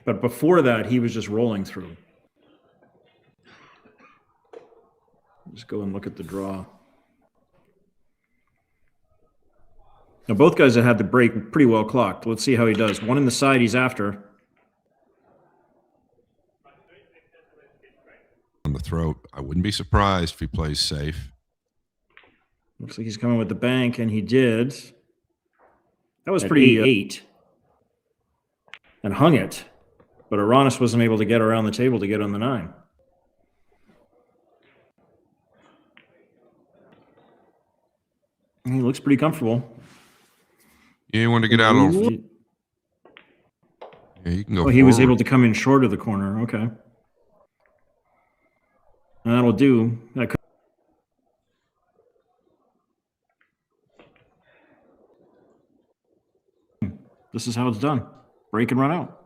But before that, he was just rolling through. Just go and look at the draw. Now, both guys have had the break pretty well clocked. Let's see how he does. One in the side he's after. On the throat. I wouldn't be surprised if he plays safe. Looks like he's coming with the bank, and he did. That was pretty 8. And hung it. But Aranis wasn't able to get around the table to get on the 9. He looks pretty comfortable. Yeah, you want to get out a little. Yeah, you can go. Oh, he was able to come in short of the corner. Okay. That'll do. This is how it's done. Break and run out.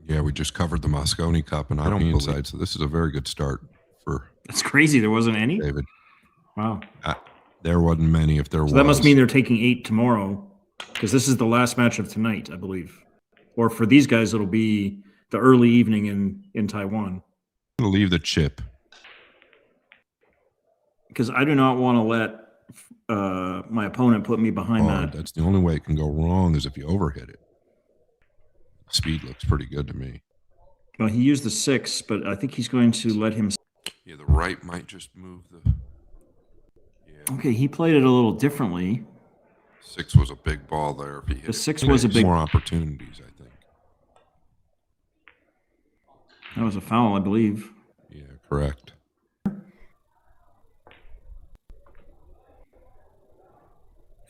Yeah, we just covered the Mosconi Cup, and I don't inside, so this is a very good start for. That's crazy. There wasn't any? David. Wow. There wasn't many if there was. So that must mean they're taking 8 tomorrow, because this is the last match of tonight, I believe. Or for these guys, it'll be the early evening in Taiwan. I'm going to leave the chip. Because I do not want to let my opponent put me behind that. That's the only way it can go wrong is if you overhit it. Speed looks pretty good to me. Well, he used the 6, but I think he's going to let him. Yeah, the right might just move the. Yeah. Okay, he played it a little differently. 6 was a big ball there. If he hit the 6 was a big. More opportunities, I think. That was a foul, I believe. Yeah, correct.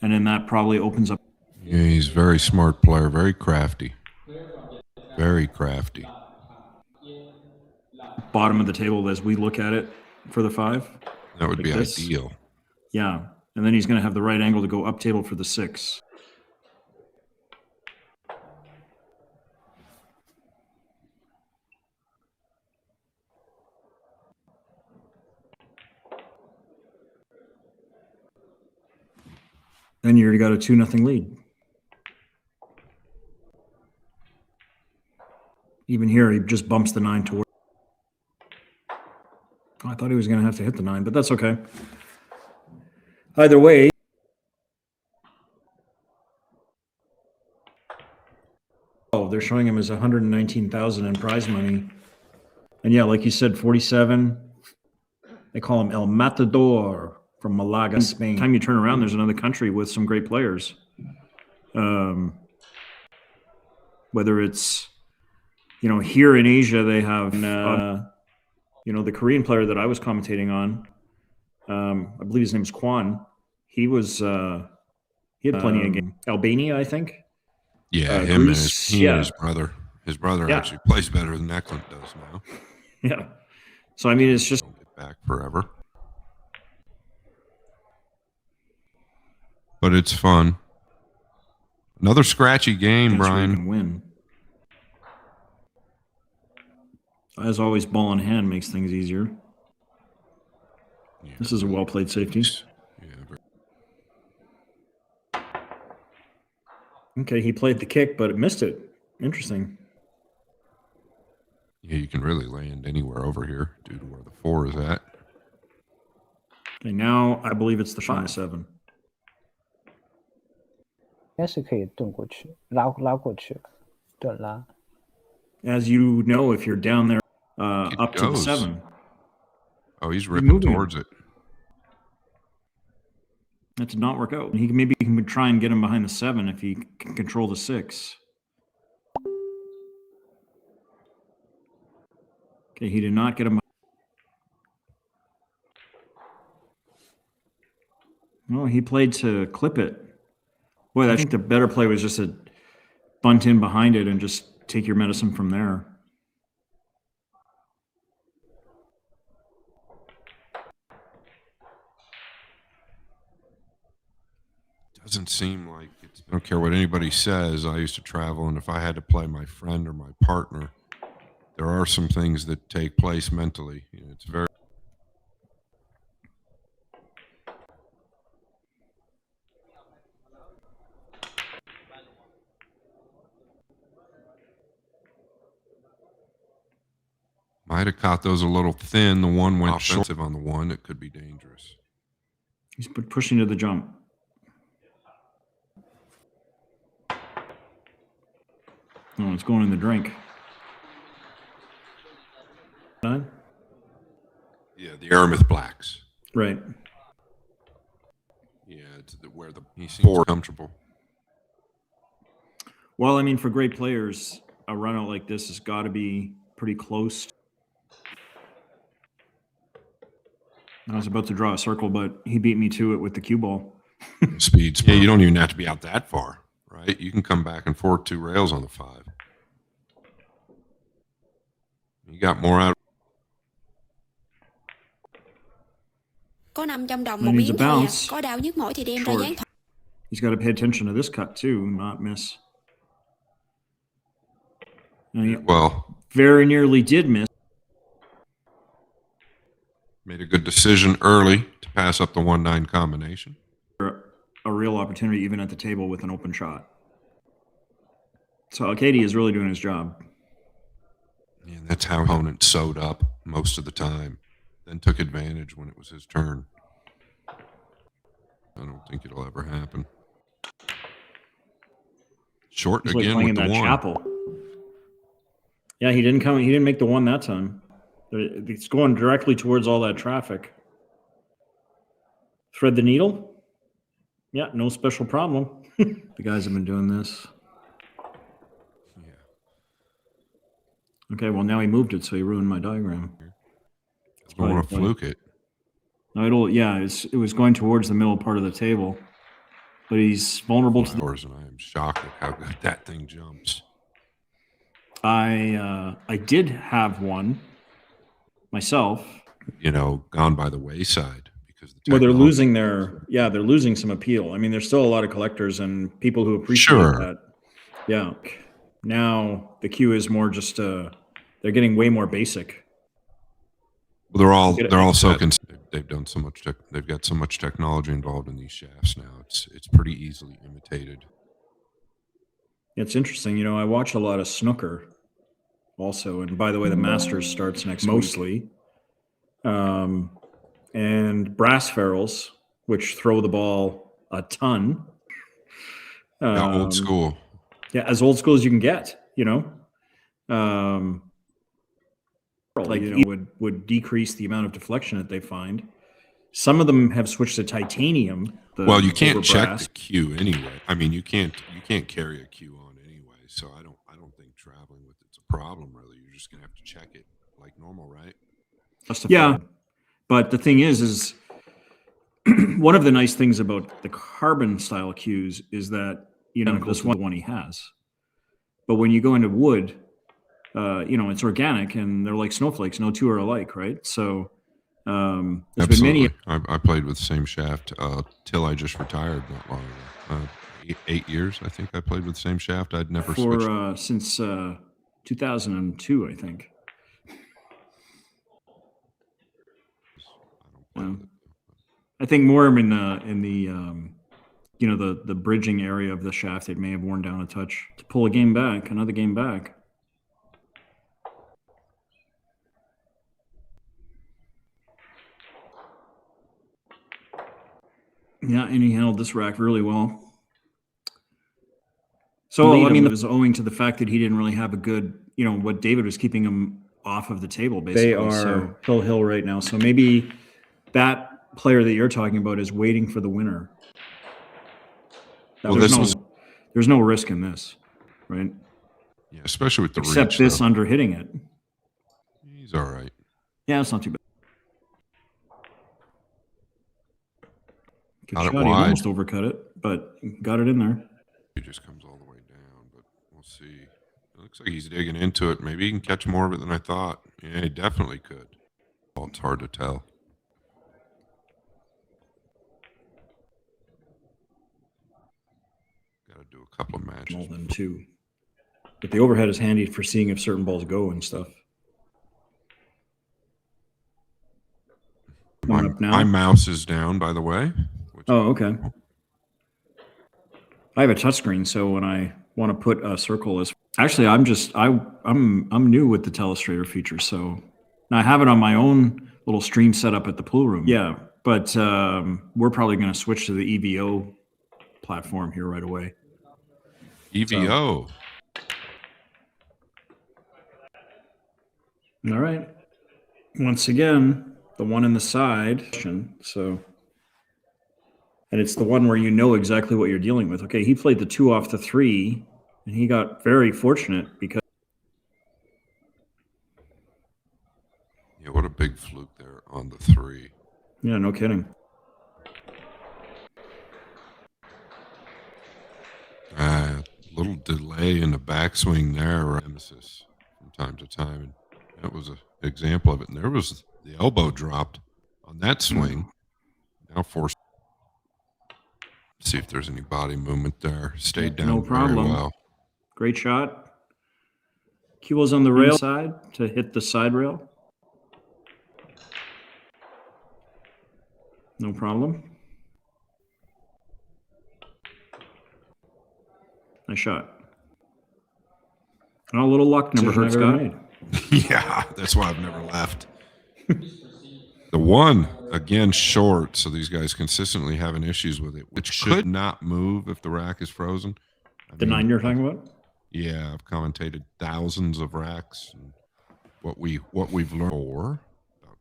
And then that probably opens up. Yeah, he's a very smart player, very crafty. Very crafty. Bottom of the table as we look at it for the 5. That would be ideal. Yeah. And then he's going to have the right angle to go up table for the 6. Then you already got a 2-0 lead. Even here, he just bumps the 9 toward. Oh, I thought he was going to have to hit the 9, but that's okay. Either way. Oh, they're showing him as 119,000 in prize money. And yeah, like you said, 47. They call him El Matador from Malaga, Spain. By the time you turn around, there's another country with some great players. Whether it's, here in Asia, they have, the Korean player that I was commentating on, I believe his name is Kwan. He was, he had plenty of games. Albania, I think. Yeah, him Greece, and his brother. His brother actually plays better than Eklund does now. Yeah. So, I mean, it's just. Don't get back forever. But it's fun. Another scratchy game, Brian. Can win. As always, ball in hand makes things easier. Yeah, this is a well-played safety. Yeah. Okay, he played the kick, but it missed it. Interesting. Yeah, you can really land anywhere over here due to where the 4 is at. Okay, now I believe it's the 5-7. 应该是可以顿过去，拉过去，顿拉。As you know, if you're down there up to the 7. Oh, he's ripping towards it. That did not work out. Maybe he can try and get him behind the 7 if he can control the 6. Okay, he did not get him. No, he played to clip it. Boy, I think the better play was just to bunt in behind it and just take your medicine from there. Doesn't seem like it's. I don't care what anybody says. I used to travel, and if I had to play my friend or my partner, there are some things that take place mentally. It's very. I'd have caught those a little thin. The one went offensive on the one. It could be dangerous. He's pushing to the jump. Oh, it's going in the drink. None? Yeah, the Aramith Blacks. Right. Yeah, it's where he seems more comfortable. Well, I mean, for great players, a run out like this has got to be pretty close. I was about to draw a circle, but he beat me to it with the cue ball. Speeds. Yeah, you don't even have to be out that far, right? You can come back and forth 2 rails on the 5. You got more out. Có 500 đồng I một need miếng to thôi à. bounce. Có đau nhức mỏi thì đem ra Short. dán. He's got to pay attention to this cut too, not miss. And he Well, very nearly did miss. made a good decision early to pass up the 1-9 combination. A real opportunity even at the table with an open shot. So Alcaide is really doing his job. And that's how opponent sewed up most of the time. Then took advantage when it was his turn. I don't think it'll ever happen. Short He's like again playing with in the that 1. chapel. Yeah, he didn't come. He didn't make the 1 that time. It's going directly towards all that traffic. Thread the needle. Yeah, no special problem. The guys have been doing this. Yeah. Okay, well now he moved it, so he ruined my diagram. I don't want to fluke it. No, it was going towards the middle part of the table, but he's vulnerable to the. And I am shocked at how good that thing jumps. I did have one myself. You know, gone by the wayside because Well, they're losing they're losing some appeal. I mean, there's still a lot of collectors and people who appreciate that. Yeah. Now the queue is more just they're getting way more basic. Well, they're all so they've done so much they've got so much technology involved in these shafts now. It's pretty easily imitated. It's interesting, you know, I watch a lot of snooker also, and by the way, the Masters starts next week. And brass ferrules, which throw the ball a ton. Old school. Yeah, as old school as you can get, you know. Would decrease the amount of deflection that they find. Some of them have switched to titanium. Well, you can't check the cue anyway. I mean, you can't carry a cue on anyway. So I don't think traveling with it's a problem really. You're just gonna have to check it like normal, right? Yeah, but the thing is one of the nice things about the carbon style cues is that this one he has. But when you go into wood, it's organic and they're like snowflakes. No two are alike, right? So there's been many. I played with the same shaft till I just retired not long ago. 8 years, I think I played with the same shaft. I'd never switched since 2002, I think. I think more in the bridging area of the shaft, it may have worn down a touch. To pull another game back. Yeah, and he handled this rack really well. So, I mean, it was owing to the fact that he didn't really have a good, what David was keeping him off of the table, basically. They are hill right now. So maybe that player that you're talking about is waiting for the winner. Well, there's no risk in this, right? Yeah, especially with the Except reach, this under hitting it. He's all right. Yeah, it's not too bad. Good Got shot. it He wide. almost overcut it, but got it in there. He just comes all the way down, but we'll see. It looks like he's digging into it. Maybe he can catch more of it than I thought. Yeah, he definitely could. Well, it's hard to tell. Got to do a couple of matches. More than two. But the overhead is handy for seeing if certain balls go and stuff. My mouse is down, by the way. Oh, okay. I have a touchscreen, so when I want to put a circle as actually, I'm new with the telestrator feature, so Now I have it on my own little stream setup at the pool room. Yeah, but we're probably going to switch to the EVO platform here right away. EVO. All right. Once again, the one in the side. So, and it's the one where you know exactly what you're dealing with. Okay, he played the 2 off the 3, and he got very fortunate because. Yeah, what a big fluke there on the 3. Yeah, no kidding. Little delay in the backswing there, emphasis from time to time. And that was an example of it. And there was the elbow dropped on that swing. Now forced. See if there's any body movement there. Stayed down No problem. very well. Great shot. Cue was on the rail side to hit the side rail. No problem. Nice shot. And a little luck never hurts, Scott. Yeah, that's why I've never left. The 1, again, short, so these guys consistently having issues with it, which should not move if the rack is frozen. The 9 you're talking about? Yeah, I've commentated thousands of racks. And what we've learned, 4,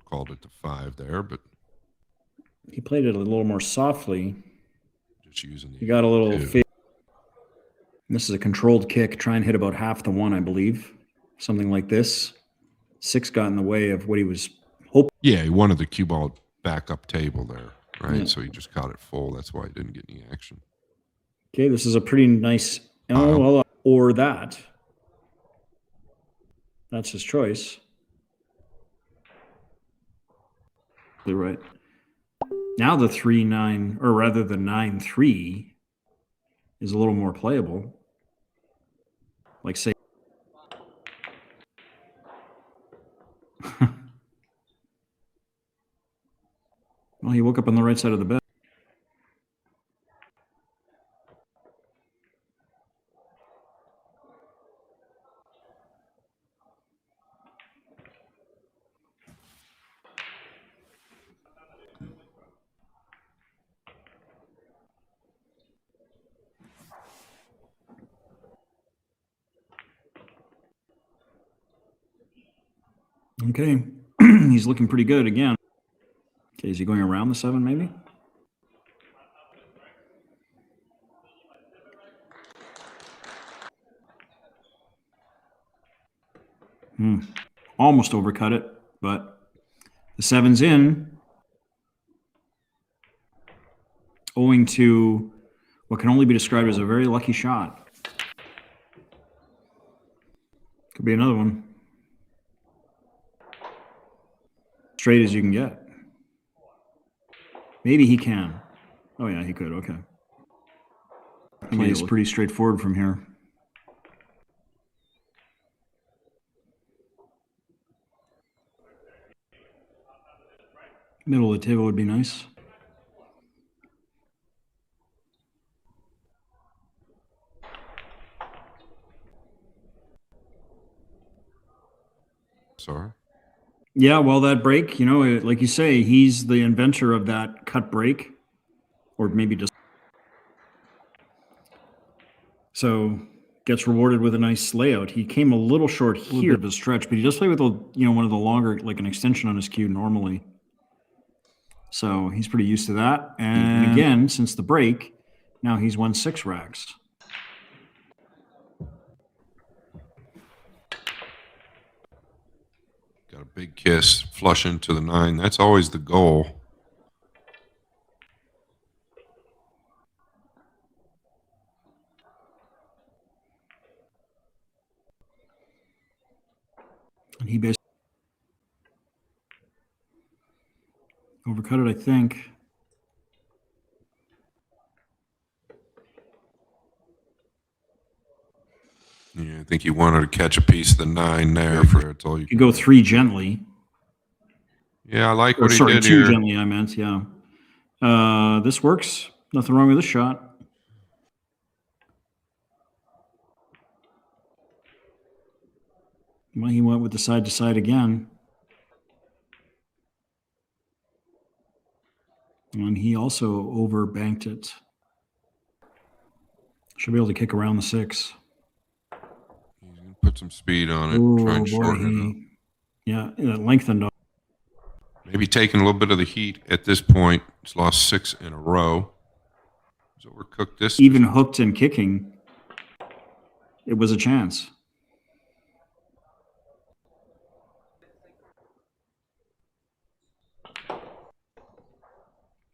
called it the 5 there, but he played it a little more softly. Just using he got a little. This is a controlled kick. Try and hit about half the 1, I believe. Something like this. 6 got in the way of what he was hoping. Yeah, he wanted the cue ball back up table there, right? Yeah. So he just caught it full. That's why he didn't get any action. Okay, this is a pretty nice. Oh, well, or that. That's his choice. You're right. Now the 3-9, or rather the 9-3, is a little more playable. Like, say. Well, he woke up on the right side of the bed. Okay, he's looking pretty good again. Okay, is he going around the 7 maybe? Almost overcut it, but the 7's in. Owing to what can only be described as a very lucky shot. Could be another one. Straight as you can get. Maybe he can. Oh yeah, he could. Okay. It's pretty straightforward from here. Middle of the table would be nice. Sorry. Yeah, well, that break, you know, like you say, he's the inventor of that cut break, or maybe just. So gets rewarded with a nice layout. He came a little short here of his stretch, but he does play with one of the longer, like an extension on his cue normally. So he's pretty used to that. And again, since the break, now he's won 6 racks. Got a big kiss, flush into the 9. That's always the goal. And he basically overcut it, I think. Yeah, I think you wanted to catch a piece of the 9 there. That's all you could go 3 gently. Yeah, I like what he did 2 here. Gently, I meant, yeah. This works. Nothing wrong with this shot. Well, he went with the side to side again. And he also overbanked it. Should be able to kick around the 6. He's going to put some speed on it. Try Oh and boy, shorten it up. yeah, it lengthened up. Maybe taking a little bit of the heat at this point. He's lost 6 in a row. He's overcooked this. Even hooked and kicking, it was a chance.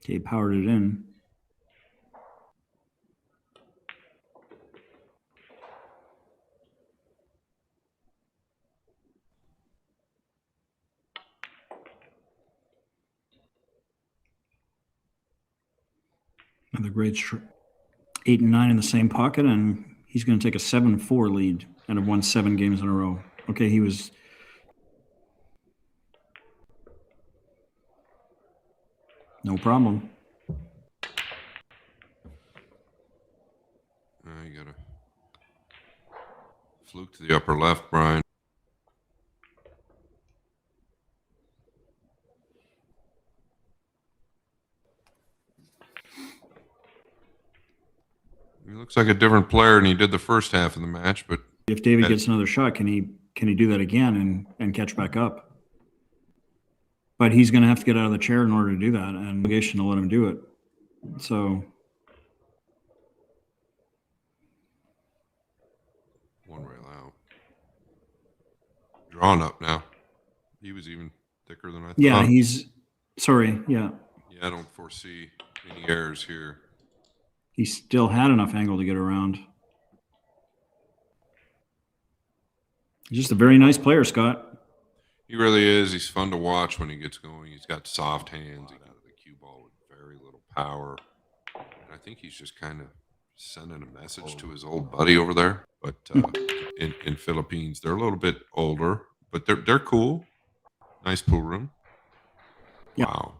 Okay, powered it in. Another great 8 and 9 in the same pocket, and he's going to take a 7-4 lead and have won 7 games in a row. Okay, he was. No problem. You got a fluke to the upper left, Brian. He looks like a different player than he did the first half of the match, but If David gets another shot, can he do that again and catch back up? But he's going to have to get out of the chair in order to do that, and obligation to let him do it. So one rail out. Drawn up now. He was even thicker than I thought. yeah, he's sorry. Yeah, I don't foresee any errors here. he still had enough angle to get around. He's just a very nice player, Scott. He really is. He's fun to watch when he gets going. He's got soft hands. He got the cue ball with very little power. And I think he's just kind of sending a message to his old buddy over there. But in Philippines, they're a little bit older, but they're cool. Nice pool room. Yeah. Wow.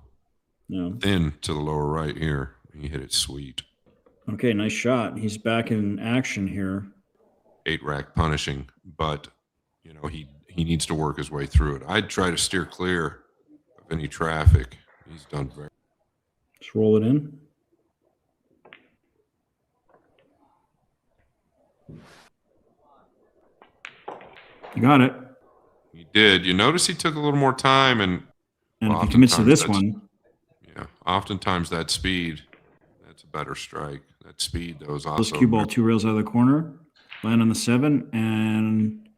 Yeah. Thin to the lower right here. He hit it sweet. Okay, nice shot. He's back in action here. 8-rack punishing, but you know he needs to work his way through it. I'd try to steer clear of any traffic. He's done very. Just roll it in. You got it. He did. You notice he took a little more time, and if he commits to this one, yeah, oftentimes that speed, that's a better strike. That speed, though, is this also. cue ball 2 rails out of the corner, land on the 7, and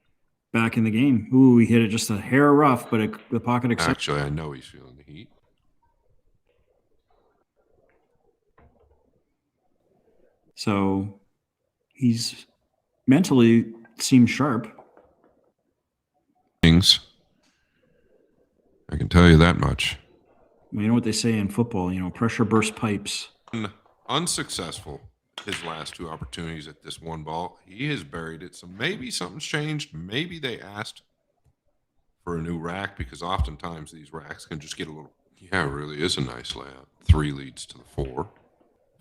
back in the game. Ooh, he hit it just a hair rough, but the pocket accepted. Actually, I know he's feeling the heat. So he's mentally seems sharp. Things. I can tell you that much. Well, you know what they say in football, pressure bursts pipes. Unsuccessful his last 2 opportunities at this one ball. He has buried it. So maybe something's changed. Maybe they asked for a new rack, because oftentimes these racks can just get a little. Yeah, it really is a nice layout. 3 leads to the 4.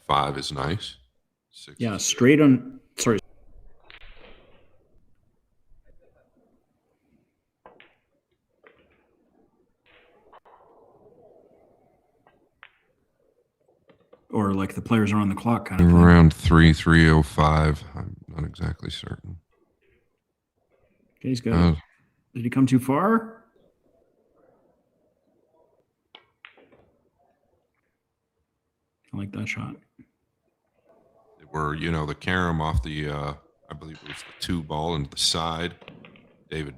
5 is nice. 6. Yeah, straight on. Sorry. Or like the players are on the clock kind of thing. Around 3:05. I'm not exactly certain. Okay, he's got it. Did he come too far? I like that shot. They were, the carom off the, I believe it was the 2 ball into the side. David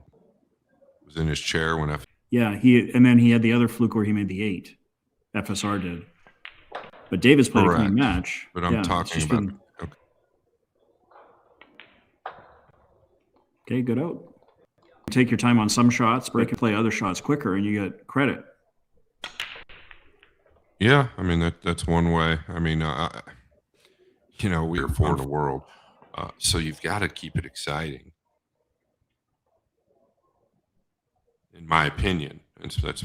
was in his chair when Yeah, and then he had the other fluke where he made the 8. FSR did. But David's played a clean match. But I'm talking about. Okay, good out. Take your time on some shots, break and play other shots quicker, and you get credit. Yeah, I mean that's one way. I mean, we're 4 in the world, so you've got to keep it exciting, in my opinion. And so that's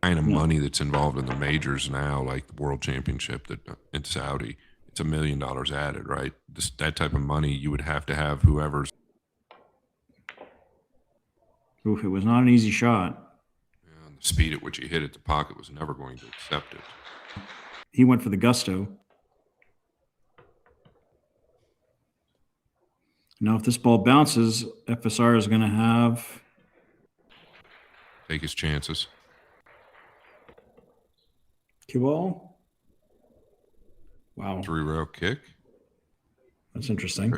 kind of money that's involved in the majors now, like the World Championship that in Saudi. It's $1 million added, right? That type of money you would have to have whoever's. Oof, it was not an easy shot. And the speed at which he hit it, the pocket was never going to accept it. he went for the gusto. Now, if this ball bounces, FSR is going to have Take his chances. cue ball. Wow, 3-rail kick. that's interesting.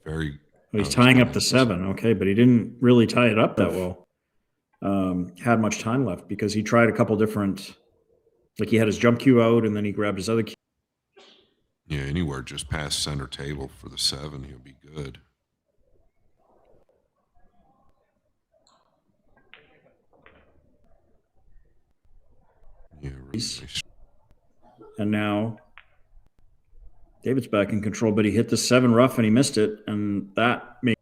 Very. Well, he's tying up the 7, okay, but he didn't really tie it up that well. Had much time left because he tried a couple different, like he had his jump cue out and then he grabbed his other cue. Yeah, anywhere just past center table for the 7, he'll be good. Yeah, really. And now David's back in control, but he hit the 7 rough and he missed it, and that made.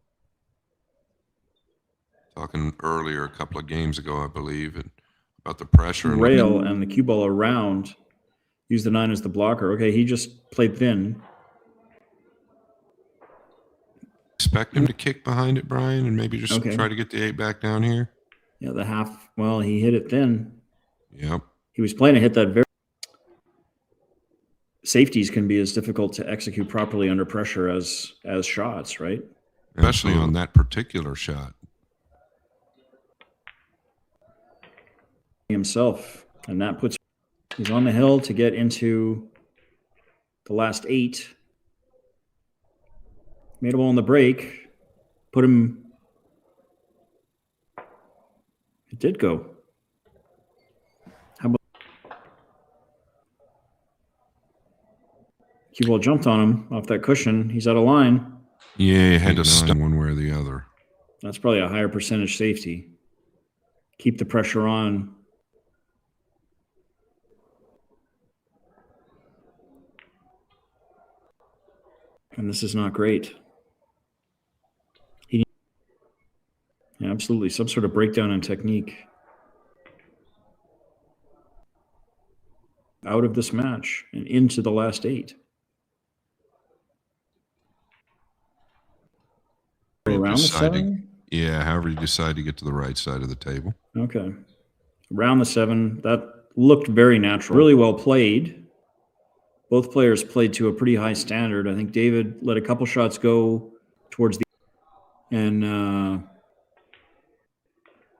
Talking earlier, a couple of games ago, I believe, and about the pressure and rail and the cue ball around. Use the 9 as the blocker. Okay, he just played thin. Expect him to kick behind it, Brian, and maybe just try to get the 8 back down here. Yeah, the half. Well, he hit it thin. Yep. He was playing to hit that very. Safeties can be as difficult to execute properly under pressure as shots, right? Especially on that particular shot. Himself, and that puts. He's on the hill to get into the last 8. Made a ball on the break. Put him. It did go. How about cue ball jumped on him off that cushion. He's out of line. Yeah, he had to stop one way or the other. That's probably a higher percentage safety. Keep the pressure on. And this is not great. Yeah, absolutely. Some sort of breakdown in technique. Out of this match and into the last 8. Around the 7? Yeah, however you decide to get to the right side of the table. Okay. Around the 7. That looked very natural. Really well played. Both players played to a pretty high standard. I think David let a couple shots go towards the and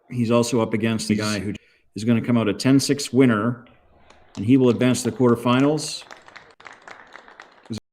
he's also up against the guy who is going to come out a 10-6 winner, and he will advance to the quarterfinals.